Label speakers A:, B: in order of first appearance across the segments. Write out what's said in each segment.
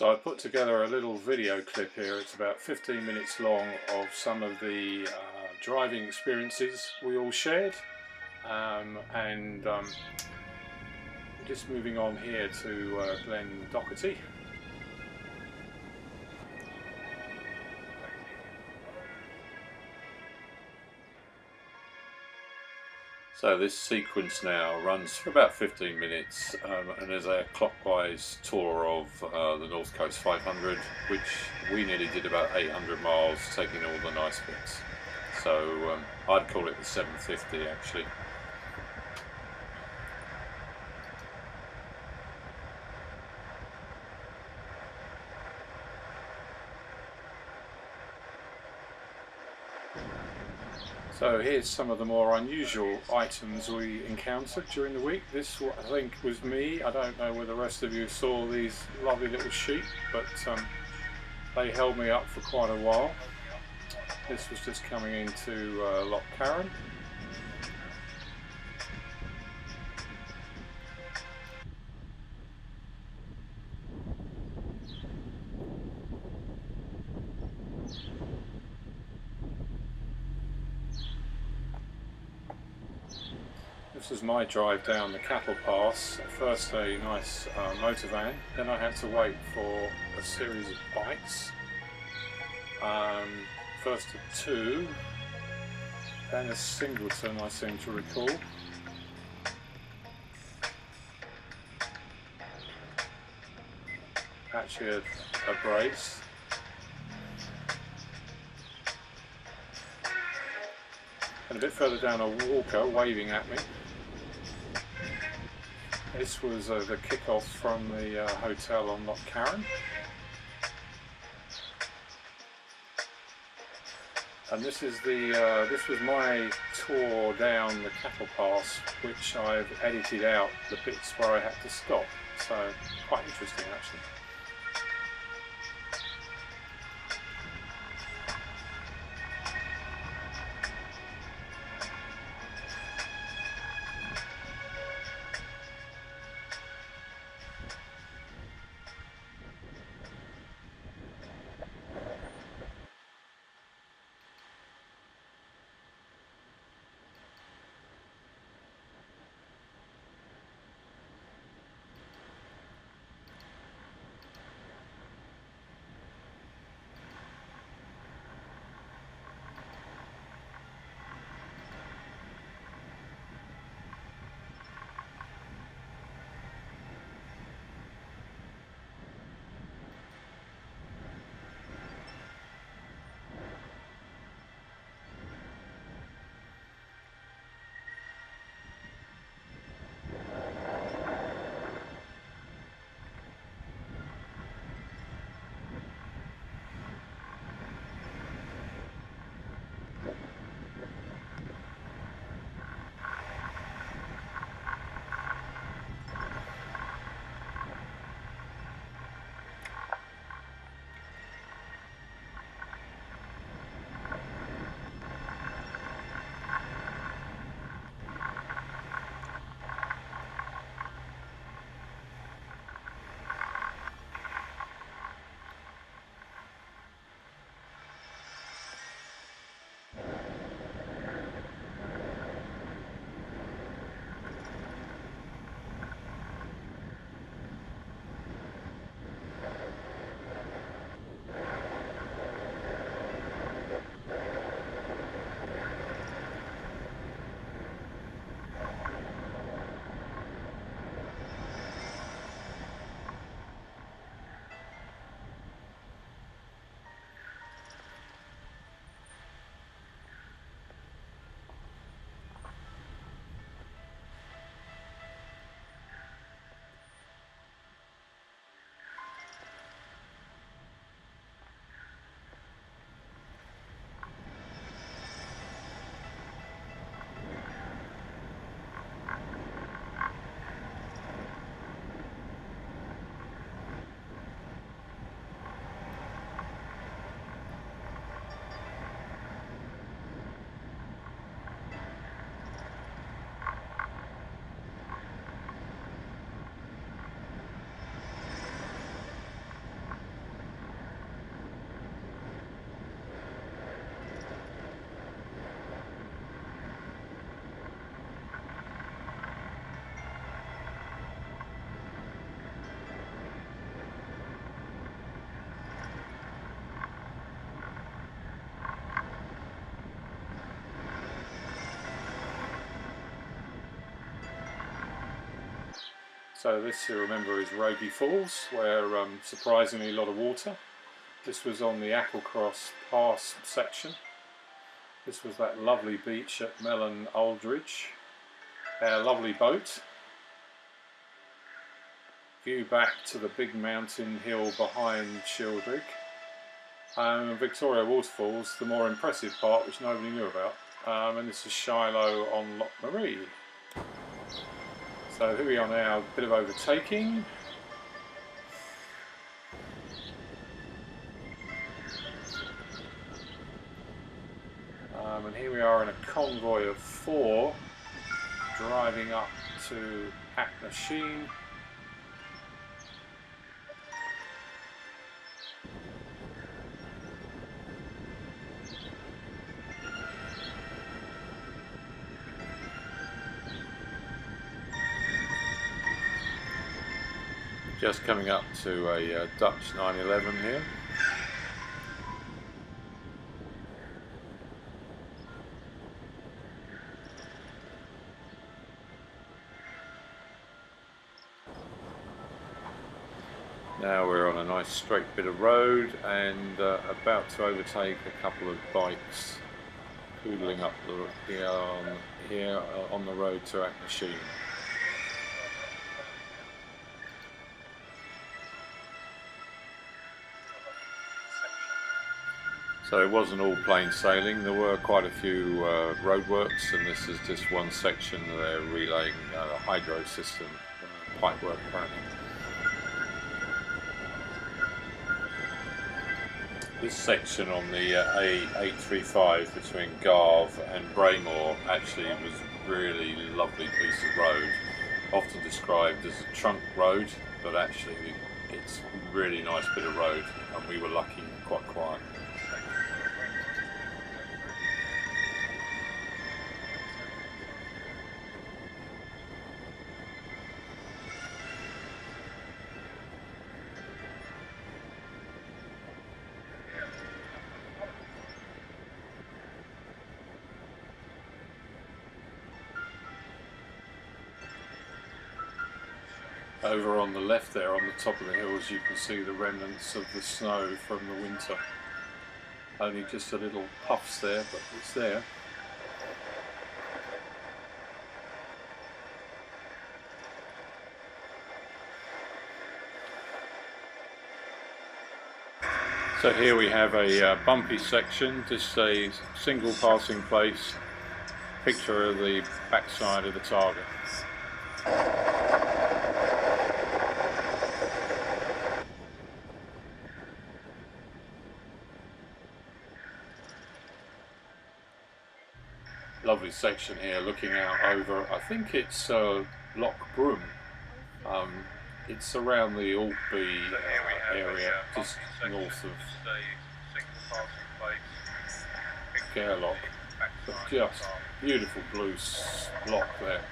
A: So I put together a little video clip here. It's about 15 minutes long of some of the driving experiences we all shared, and just moving on here to Glen Doherty. So this sequence now runs for about 15 minutes, and there's a clockwise tour of the North Coast 500, which we nearly did about 800 miles, taking all the nice bits. So I'd call it the 750 actually. So here's some of the more unusual items we encountered during the week. This, I think, was me. I don't know whether the rest of you saw these lovely little sheep, but they held me up for quite a while. This was just coming into Loch Carron. This was my drive down the Cattle Pass. First a nice motor van, then I had to wait for a series of bikes. First a two, then a singleton, I seem to recall. Actually a brace. And a bit further down, a walker waving at me. This was the kick-off from the hotel on Loch Carron. And this is this was my tour down the Cattle Pass, which I've edited out the bits where I had to stop. So quite interesting actually. So this, you remember, is Rogie Falls, where surprisingly a lot of water. This was on the Applecross Pass section. This was that lovely beach at Melon Aldridge. Our lovely boat. View back to the big mountain hill behind Shieldrig. Victoria Waterfalls, the more impressive part, which nobody knew about. And this is Shiloh on Loch Marie. So here we are now, a bit of overtaking. And here we are in a convoy of 4 driving up to Achiltibuie. Just coming up to a Dutch 911 here. Now we're on a nice straight bit of road and about to overtake a couple of bikes poodling up here on the road to Achiltibuie. So it wasn't all plain sailing, there were quite a few roadworks, and this is just one section they're relaying a hydro system, pipe work apparently. This section on the A835 between Garve and Braymore actually was a really lovely piece of road, often described as a trunk road, but actually it's a really nice bit of road, and we were lucky, quite quiet. Over on the left there, on the top of the hills, you can see the remnants of the snow from the winter. Only just a little puffs there, but it's there. So here we have a bumpy section, just a single passing place, picture of the backside of the Tarbet. Lovely section here, looking out over, I think it's Loch Broom. It's around the Altby area, just north of Gairloch. But just beautiful blue loch there.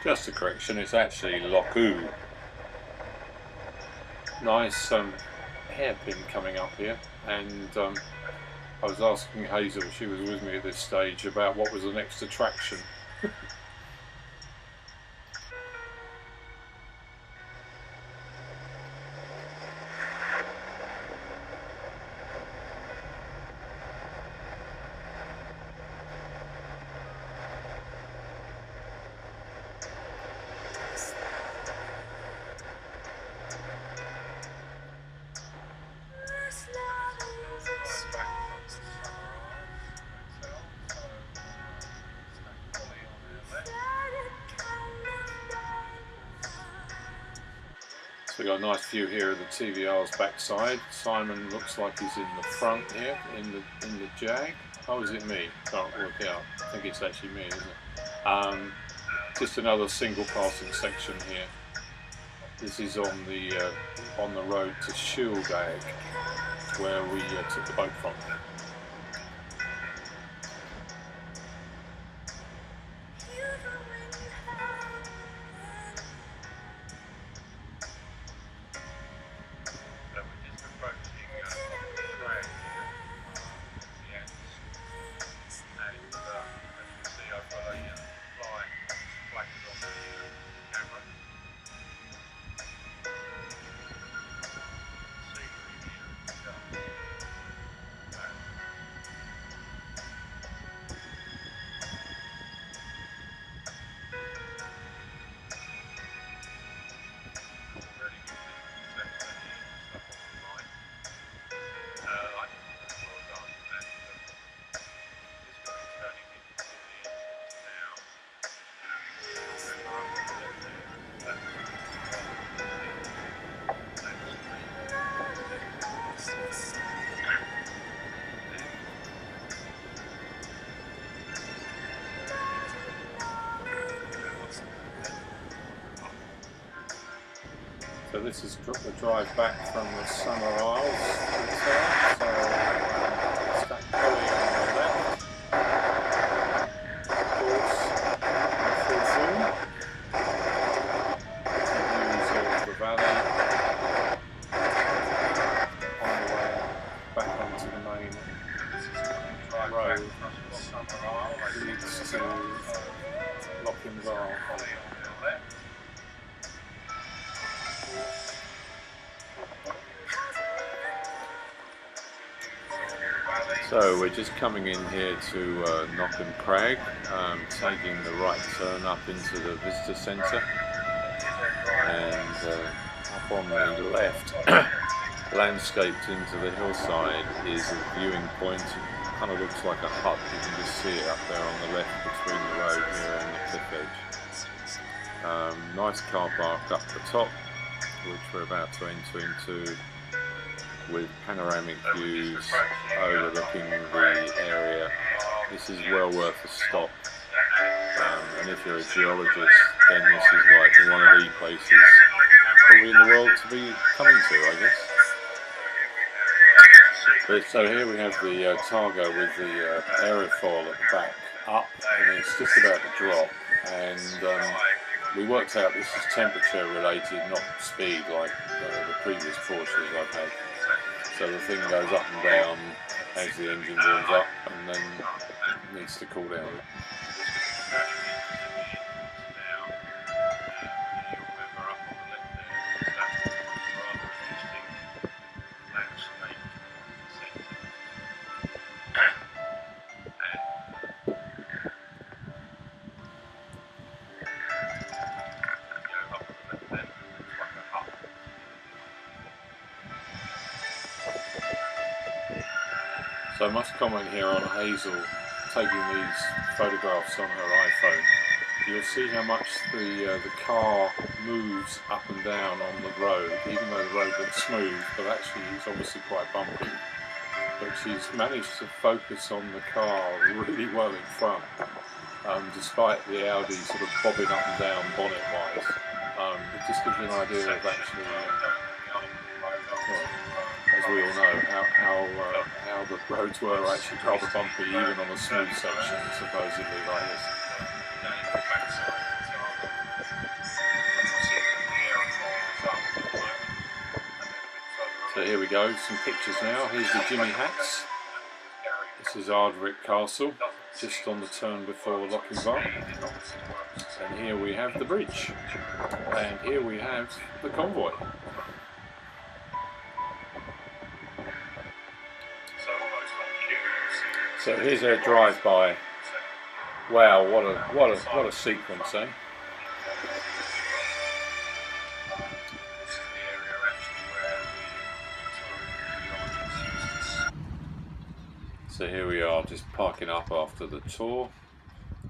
A: Just a correction, it's actually Loch Oo. Nice hairpin coming up here, and I was asking Hazel, she was with me at this stage, about what was the next attraction. So we've got a nice view here of the TVR's backside. Simon looks like he's in the front here, in the Jag. Oh, is it me? Can't work out. I think it's actually me, isn't it? Just another single passing section here. This is on the road to Shieldrig, where we took the boat from. So this is the drive back from the Summer Isles hotel. So Achiltibuie on the left, of course, full zoom. Views of the valley on the way back onto the main road. Leads to Lochinvar. So we're just coming in here to Knocken Crag, taking the right turn up into the visitor centre, and up on the left, landscaped into the hillside, is a viewing point. It kind of looks like a hut. You can just see it up there on the left between the road here and the cliff edge. Nice car park up the top, which we're about to enter into, with panoramic views overlooking the area. This is well worth a stop, and if you're a geologist, then this is like one of the places probably in the world to be coming to, I guess. So here we have the Targa with the aerofoil at the back up, and it's just about to drop, and we worked out this is temperature related, not speed like the previous Porsches I've had. So the thing goes up and down as the engine warms up, and then needs to cool down. So I must comment here on Hazel taking these photographs on her iPhone. You'll see how much the car moves up and down on the road, even though the road looks smooth, but actually it's obviously quite bumpy. But she's managed to focus on the car really well in front, despite the Audi sort of bobbing up and down bonnet-wise. It just gives you an idea of actually, well, as we all know, how the roads were actually rather bumpy, even on a smooth section, supposedly like this. So here we go, some pictures now. Here's the Jimmy Hats. This is Ardwick Castle, just on the turn before Lochinvar. And here we have the bridge. And here we have the convoy. So here's our drive-by. Wow, what a sequence, eh? So here we are, just parking up after the tour,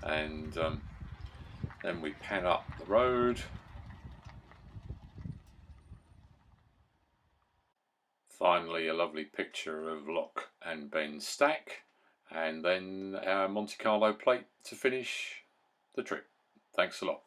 A: and then we pan up the road. Finally, a lovely picture of Loch and Ben Stack, and then our Monte Carlo plate to finish the trip. Thanks a lot.